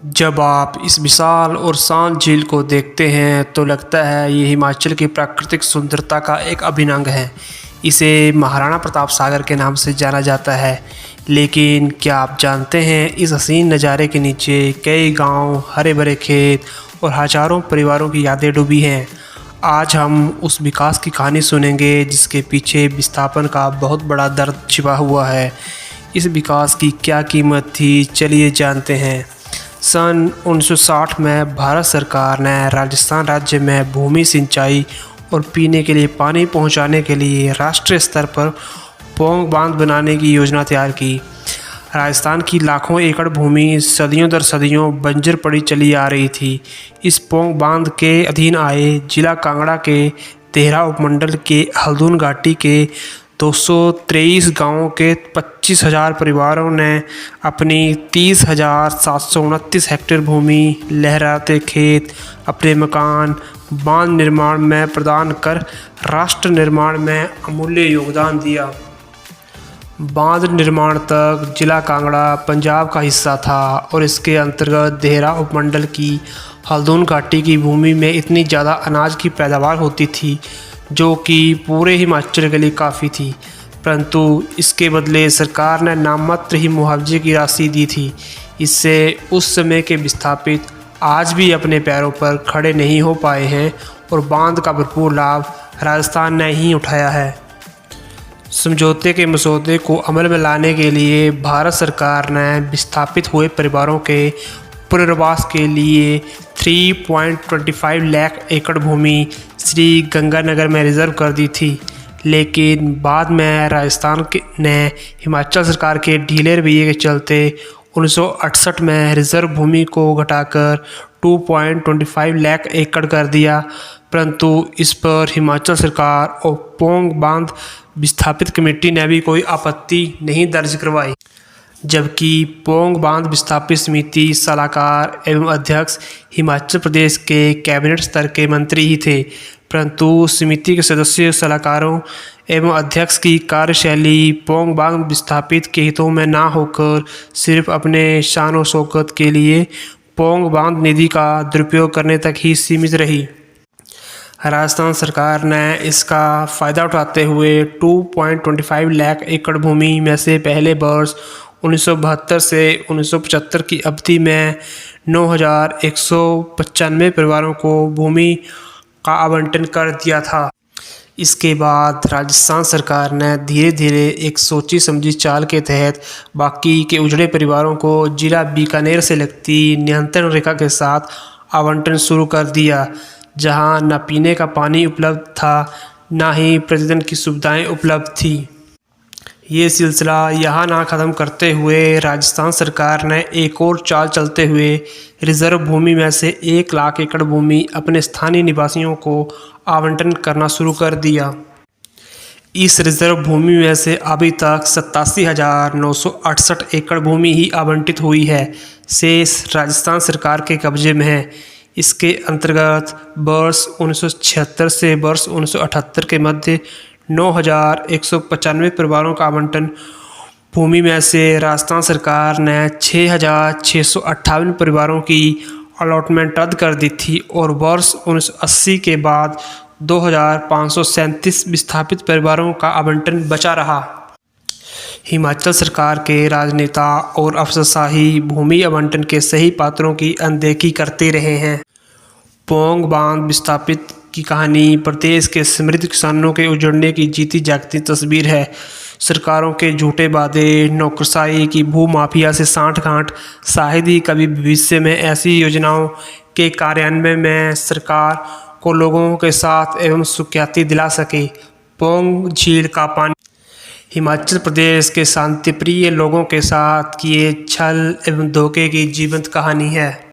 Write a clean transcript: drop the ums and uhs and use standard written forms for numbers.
जब आप इस विशाल और शांत झील को देखते हैं तो लगता है ये हिमाचल की प्राकृतिक सुंदरता का एक अभिन्न अंग है। इसे महाराणा प्रताप सागर के नाम से जाना जाता है, लेकिन क्या आप जानते हैं इस हसीन नज़ारे के नीचे कई गांव, हरे भरे खेत और हज़ारों परिवारों की यादें डूबी हैं। आज हम उस विकास की कहानी सुनेंगे जिसके पीछे विस्थापन का बहुत बड़ा दर्द छिपा हुआ है। इस विकास की क्या कीमत थी, चलिए जानते हैं। सन 1960 में भारत सरकार ने राजस्थान राज्य में भूमि सिंचाई और पीने के लिए पानी पहुंचाने के लिए राष्ट्रीय स्तर पर पौंग बांध बनाने की योजना तैयार की। राजस्थान की लाखों एकड़ भूमि सदियों दर सदियों बंजर पड़ी चली आ रही थी। इस पौंग बांध के अधीन आए जिला कांगड़ा के देहरा उपमंडल के हल्दून घाटी के 223 गांवों के 25,000 परिवारों ने अपनी 30,729 हेक्टेयर भूमि, लहराते खेत, अपने मकान बांध निर्माण में प्रदान कर राष्ट्र निर्माण में अमूल्य योगदान दिया। बांध निर्माण तक जिला कांगड़ा पंजाब का हिस्सा था और इसके अंतर्गत देहरा उपमंडल की हल्दून घाटी की भूमि में इतनी ज़्यादा अनाज की पैदावार होती थी जो कि पूरे हिमाचल के लिए काफ़ी थी, परंतु इसके बदले सरकार ने नाममात्र ही मुआवजे की राशि दी थी। इससे उस समय के विस्थापित आज भी अपने पैरों पर खड़े नहीं हो पाए हैं और बांध का भरपूर लाभ राजस्थान ने ही उठाया है। समझौते के मसौदे को अमल में लाने के लिए भारत सरकार ने विस्थापित हुए परिवारों के पुनर्वास के लिए 3.25 लाख एकड़ भूमि श्री गंगानगर में रिजर्व कर दी थी, लेकिन बाद में राजस्थान ने हिमाचल सरकार के ढीले रवैये के चलते 1968 में रिजर्व भूमि को घटाकर 2.25 लाख एकड़ कर दिया, परंतु इस पर हिमाचल सरकार और पौंग बांध विस्थापित कमेटी ने भी कोई आपत्ति नहीं दर्ज करवाई। जबकि पौंग बांध विस्थापित समिति सलाहकार एवं अध्यक्ष हिमाचल प्रदेश के कैबिनेट स्तर के मंत्री ही थे, परंतु समिति के सदस्य सलाहकारों एवं अध्यक्ष की कार्यशैली पौंग बांध विस्थापित के हितों में ना होकर सिर्फ अपने शान और शौकत के लिए पौंग बांध निधि का दुरुपयोग करने तक ही सीमित रही। राजस्थान सरकार ने इसका फ़ायदा उठाते हुए 2.25 लाख एकड़ भूमि में से पहले वर्ष 1972 से 1975 की अवधि में 9,195 परिवारों को भूमि का आवंटन कर दिया था। इसके बाद राजस्थान सरकार ने धीरे धीरे एक सोची समझी चाल के तहत बाकी के उजड़े परिवारों को जिला बीकानेर से लगती नियंत्रण रेखा के साथ आवंटन शुरू कर दिया, जहां न पीने का पानी उपलब्ध था न ही प्रतिदिन की सुविधाएं उपलब्ध थी। ये सिलसिला यहाँ ना ख़त्म करते हुए राजस्थान सरकार ने एक और चाल चलते हुए रिजर्व भूमि में से 1 लाख एकड़ भूमि अपने स्थानीय निवासियों को आवंटन करना शुरू कर दिया। इस रिजर्व भूमि में से अभी तक 87,968 एकड़ भूमि ही आवंटित हुई है, शेष राजस्थान सरकार के कब्जे में है। इसके अंतर्गत वर्ष 1976 से वर्ष 1978 के मध्य 9,195 परिवारों का आवंटन भूमि में से राजस्थान सरकार ने 6,658 परिवारों की अलॉटमेंट रद्द कर दी थी और वर्ष 1980 के बाद 2,537 विस्थापित परिवारों का आवंटन बचा रहा। हिमाचल सरकार के राजनेता और अफसरशाही भूमि आवंटन के सही पात्रों की अनदेखी करते रहे हैं। पौंग बांध विस्थापित की कहानी प्रदेश के समृद्ध किसानों के उजड़ने की जीती जागती तस्वीर है। सरकारों के झूठे वादे, नौकरशाही की भूमाफिया से सांठ-गांठ शायद ही कभी भविष्य में ऐसी योजनाओं के कार्यान्वयन में सरकार को लोगों के साथ एवं सुख्याति दिला सके। पौंग झील का पानी हिमाचल प्रदेश के शांतिप्रिय लोगों के साथ किए छल एवं धोखे की जीवंत कहानी है।